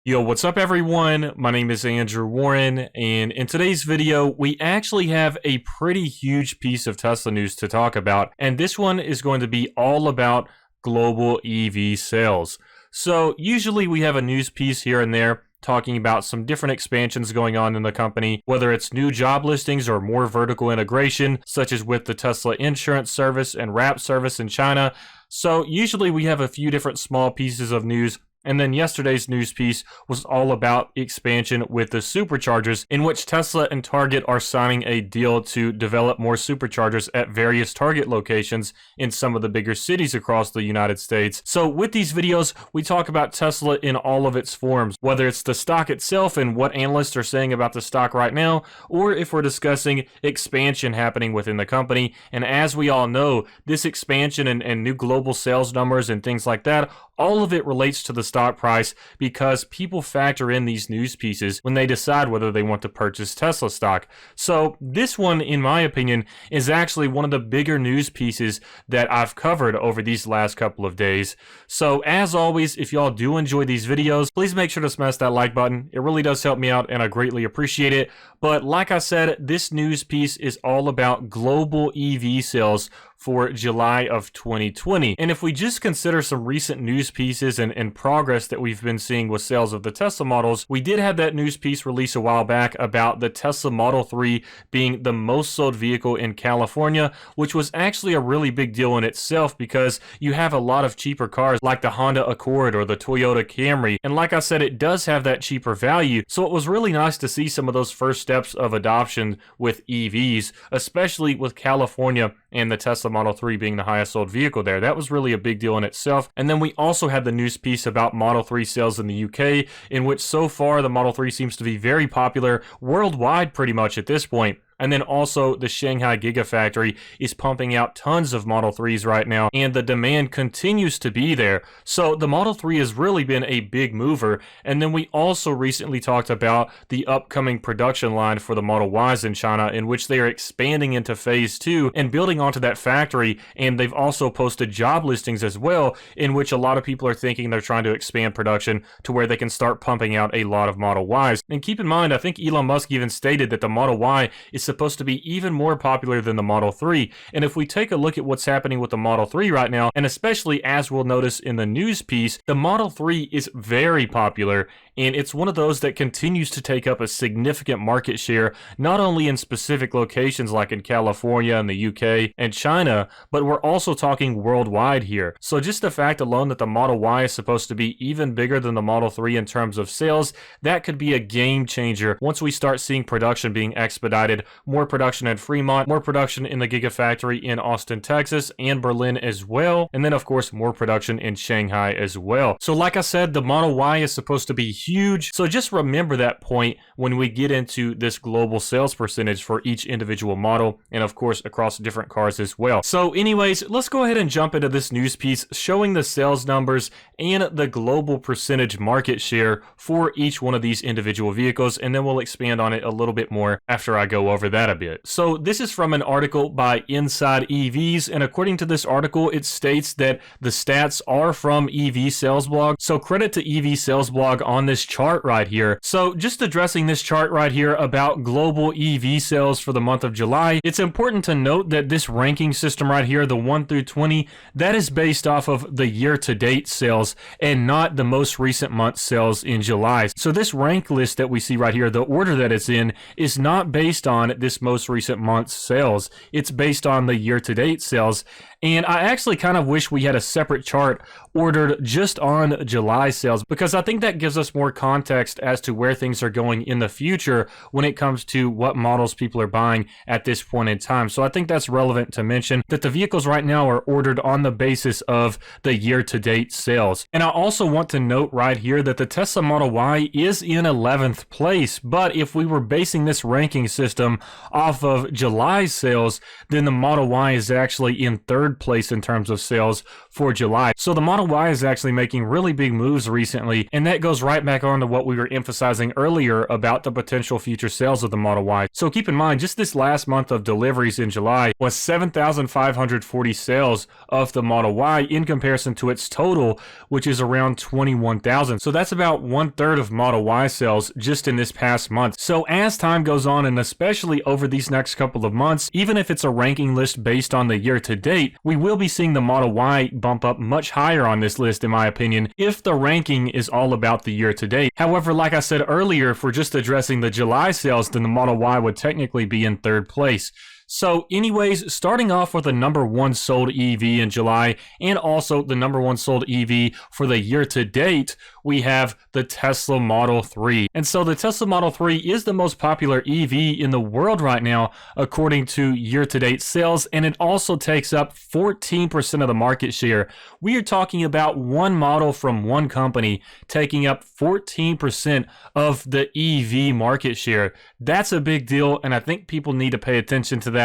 Yo, what's up everyone? My name is Andrew Warren, and in today's video, we actually have a pretty huge piece of Tesla news to talk about, and this one is going to be all about global EV sales. So usually we have a news piece here and there talking about some different expansions going on in the company, whether it's new job listings or more vertical integration, such as with the Tesla insurance service and wrap service in China. So usually we have a few different small pieces of news. And then yesterday's news piece was all about expansion with the superchargers, in which Tesla and Target are signing a deal to develop more superchargers at various Target locations in some of the bigger cities across the United States. So with these videos, we talk about Tesla in all of its forms, whether it's the stock itself and what analysts are saying about the stock right now, or if we're discussing expansion happening within the company. And as we all know, this expansion and new global sales numbers and things like that, all of it relates to the stock price because people factor in these news pieces when they decide whether they want to purchase Tesla stock. So this one, in my opinion, is actually one of the bigger news pieces that I've covered over these last couple of days. So as always, if y'all do enjoy these videos, please make sure to smash that like button. It really does help me out and I greatly appreciate it. But like I said, this news piece is all about global EV sales for July of 2020. And if we just consider some recent news pieces and progress that we've been seeing with sales of the Tesla models, we did have that news piece released a while back about the Tesla Model 3 being the most sold vehicle in California, which was actually a really big deal in itself because you have a lot of cheaper cars like the Honda Accord or the Toyota Camry. And like I said, it does have that cheaper value. So it was really nice to see some of those first steps of adoption with EVs, especially with California and the Tesla Model 3 being the highest sold vehicle there. That was really a big deal in itself. And then we also had the news piece about Model 3 sales in the UK, in which so far the Model 3 seems to be very popular worldwide pretty much at this point. And then also the Shanghai Gigafactory is pumping out tons of Model 3s right now, and the demand continues to be there. So the Model 3 has really been a big mover. And then we also recently talked about the upcoming production line for the Model Ys in China, in which they are expanding into phase 2 and building onto that factory. And they've also posted job listings as well, in which a lot of people are thinking they're trying to expand production to where they can start pumping out a lot of Model Ys. And keep in mind, I think Elon Musk even stated that the Model Y is supposed to be even more popular than the Model 3. And if we take a look at what's happening with the Model 3 right now, and especially as we'll notice in the news piece, the Model 3 is very popular, and it's one of those that continues to take up a significant market share, not only in specific locations like in California and the UK and China, but we're also talking worldwide here. So just the fact alone that the Model Y is supposed to be even bigger than the Model 3 in terms of sales, that could be a game changer once we start seeing production being expedited, more production at Fremont, more production in the Gigafactory in Austin, Texas, and Berlin as well, and then of course more production in Shanghai as well. So like I said, the Model Y is supposed to be huge, so just remember that point when we get into this global sales percentage for each individual model, and of course across different cars as well. So anyways, let's go ahead and jump into this news piece showing the sales numbers and the global percentage market share for each one of these individual vehicles, and then we'll expand on it a little bit more after I go over that a bit. So this is from an article by Inside EVs, and according to this article, it states that the stats are from EV Sales Blog. So credit to EV Sales Blog on this chart right here. So just addressing this chart right here about global EV sales for the month of July, it's important to note that this ranking system right here, the 1 through 20, that is based off of the year-to-date sales and not the most recent month sales in July. So this rank list that we see right here, the order that it's in, is not based on this most recent month's sales. It's based on the year-to-date sales. And I actually kind of wish we had a separate chart ordered just on July sales, because I think that gives us more context as to where things are going in the future when it comes to what models people are buying at this point in time. So I think that's relevant to mention that the vehicles right now are ordered on the basis of the year-to-date sales. And I also want to note right here that the Tesla Model Y is in 11th place, but if we were basing this ranking system off of July's sales, then the Model Y is actually in third place in terms of sales for July. So the Model Y is actually making really big moves recently, and that goes right back on to what we were emphasizing earlier about the potential future sales of the Model Y. So keep in mind, just this last month of deliveries in July was 7,540 sales of the Model Y in comparison to its total, which is around 21,000. So that's about 1/3 of Model Y sales just in this past month. So as time goes on, and especially over these next couple of months, even if it's a ranking list based on the year to date, we will be seeing the Model Y bump up much higher on this list, in my opinion, if the ranking is all about the year to date. However, like I said earlier, if we're just addressing the July sales, then the Model Y would technically be in third place. So anyways, starting off with the number one sold EV in July and also the number one sold EV for the year to date, we have the Tesla Model 3. And so the Tesla Model 3 is the most popular EV in the world right now, according to year-to-date sales, and it also takes up 14% of the market share. We are talking about one model from one company taking up 14% of the EV market share. That's a big deal, and I think people need to pay attention to that.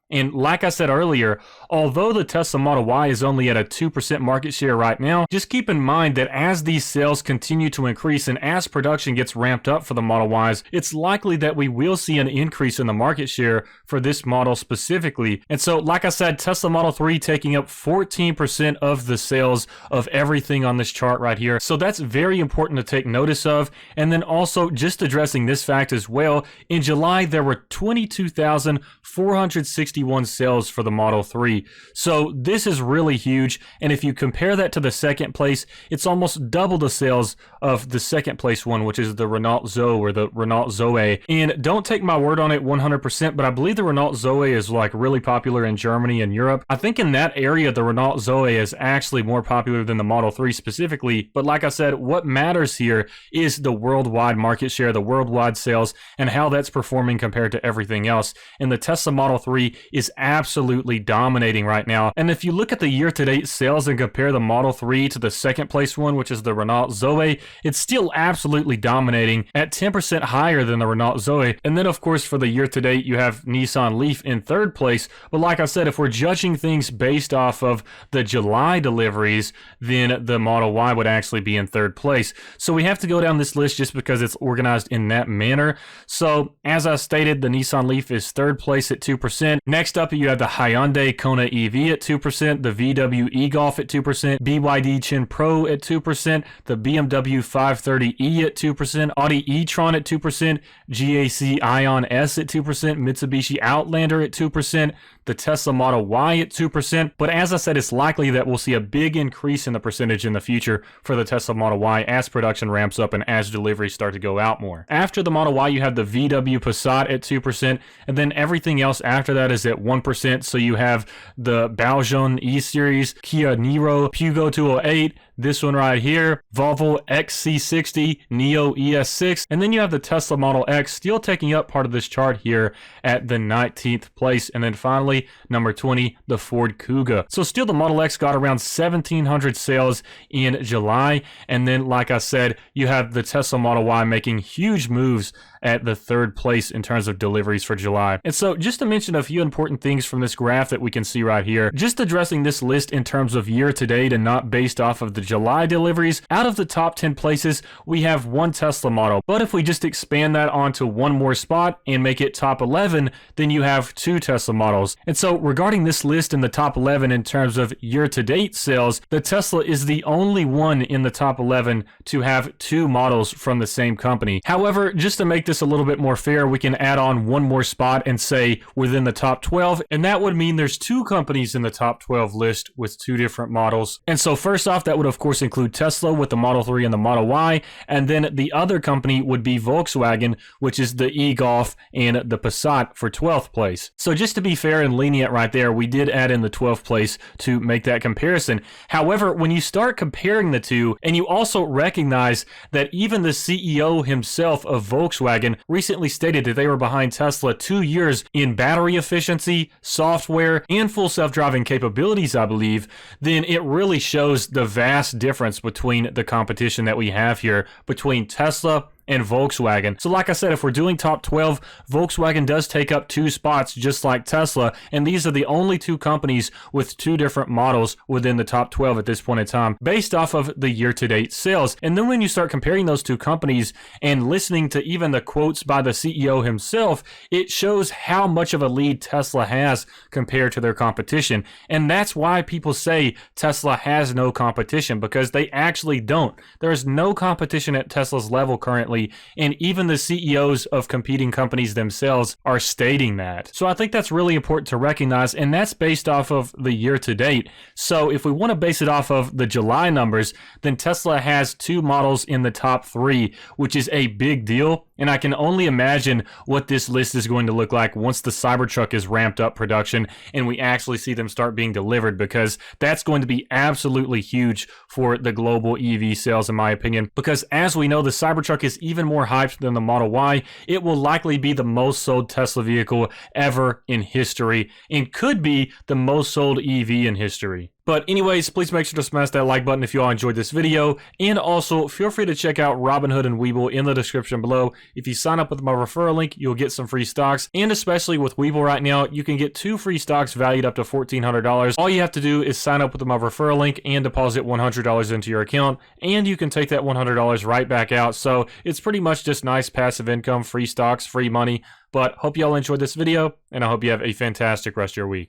And like I said earlier, although the Tesla Model Y is only at a 2% market share right now, just keep in mind that as these sales continue to increase and as production gets ramped up for the Model Ys, it's likely that we will see an increase in the market share for this model specifically. And so, like I said, Tesla Model 3 taking up 14% of the sales of everything on this chart right here. So that's very important to take notice of. And then also just addressing this fact as well, in July there were 22,461 sales for the Model 3. So this is really huge, and if you compare that to the second place, it's almost double the sales of the second place one, which is the Renault Zoe or the Renault Zoe. And don't take my word on it 100%, but I believe the Renault Zoe is like really popular in Germany and Europe. I think in that area the Renault Zoe is actually more popular than the Model 3 specifically, but like I said, what matters here is the worldwide market share, the worldwide sales, and how that's performing compared to everything else. And the Tesla Model 3 is absolutely dominating right now. And if you look at the year-to-date sales and compare the Model 3 to the second place one, which is the Renault Zoe, it's still absolutely dominating at 10% higher than the Renault Zoe. And then of course for the year-to-date you have Nissan Leaf in third place. But like I said, if we're judging things based off of the July deliveries, then the Model Y would actually be in third place. So we have to go down this list just because it's organized in that manner. So as I stated, the Nissan Leaf is third place at 2%. Next up, you have the Hyundai Kona EV at 2%, the VW e-Golf at 2%, BYD Chin Pro at 2%, the BMW 530e at 2%, Audi e-tron at 2%, GAC Ion S at 2%, Mitsubishi Outlander at 2%, the Tesla Model Y at 2%. But as I said, it's likely that we'll see a big increase in the percentage in the future for the Tesla Model Y as production ramps up and as deliveries start to go out more. After the Model Y, you have the VW Passat at 2%, and then everything else after that is at 1%. So you have the Baojun E-Series, Kia Niro, Pugo 208, this one right here, Volvo XC60, Neo ES6, and then you have the Tesla Model X still taking up part of this chart here at the 19th place. And then finally, number 20, the Ford Kuga. So still the Model X got around 1,700 sales in July. And then, like I said, you have the Tesla Model Y making huge moves at the third place in terms of deliveries for July. And so just to mention a few important things from this graph that we can see right here, just addressing this list in terms of year to date and not based off of the July deliveries, out of the top 10 places, we have one Tesla model. But if we just expand that onto one more spot and make it top 11, then you have two Tesla models. And so regarding this list in the top 11 in terms of year to date sales, the Tesla is the only one in the top 11 to have two models from the same company. However, just to make this a little bit more fair, we can add on one more spot and say within the top 12, and that would mean there's two companies in the top 12 list with two different models. And so first off, that would of course include Tesla with the Model 3 and the Model Y, and then the other company would be Volkswagen, which is the e-Golf and the Passat for 12th place. So just to be fair and lenient right there, we did add in the 12th place to make that comparison. However, when you start comparing the two, and you also recognize that even the CEO himself of Volkswagen recently stated that they were behind Tesla 2 years in battery efficiency, software, and full self-driving capabilities, I believe, then it really shows the vast difference between the competition that we have here between Tesla and Volkswagen. So like I said, if we're doing top 12, Volkswagen does take up 2 spots just like Tesla, and these are the only 2 companies with 2 different models within the top 12 at this point in time, based off of the year-to-date sales. And then when you start comparing those 2 companies and listening to even the quotes by the CEO himself, it shows how much of a lead Tesla has compared to their competition. And that's why people say Tesla has no competition, because they actually don't. There is no competition at Tesla's level currently, and even the CEOs of competing companies themselves are stating that. So I think that's really important to recognize, and that's based off of the year to date. So if we want to base it off of the July numbers, then Tesla has 2 models in the top 3, which is a big deal. And I can only imagine what this list is going to look like once the Cybertruck is ramped up production and we actually see them start being delivered, because that's going to be absolutely huge for the global EV sales, in my opinion. Because as we know, the Cybertruck is even more hyped than the Model Y. It will likely be the most sold Tesla vehicle ever in history, and could be the most sold EV in history. But anyways, please make sure to smash that like button if you all enjoyed this video, and also feel free to check out Robinhood and Webull in the description below. If you sign up with my referral link, you'll get some free stocks, and especially with Webull right now, you can get 2 free stocks valued up to $1,400. All you have to do is sign up with my referral link and deposit $100 into your account, and you can take that $100 right back out. So it's pretty much just nice passive income, free stocks, free money. But hope you all enjoyed this video, and I hope you have a fantastic rest of your week.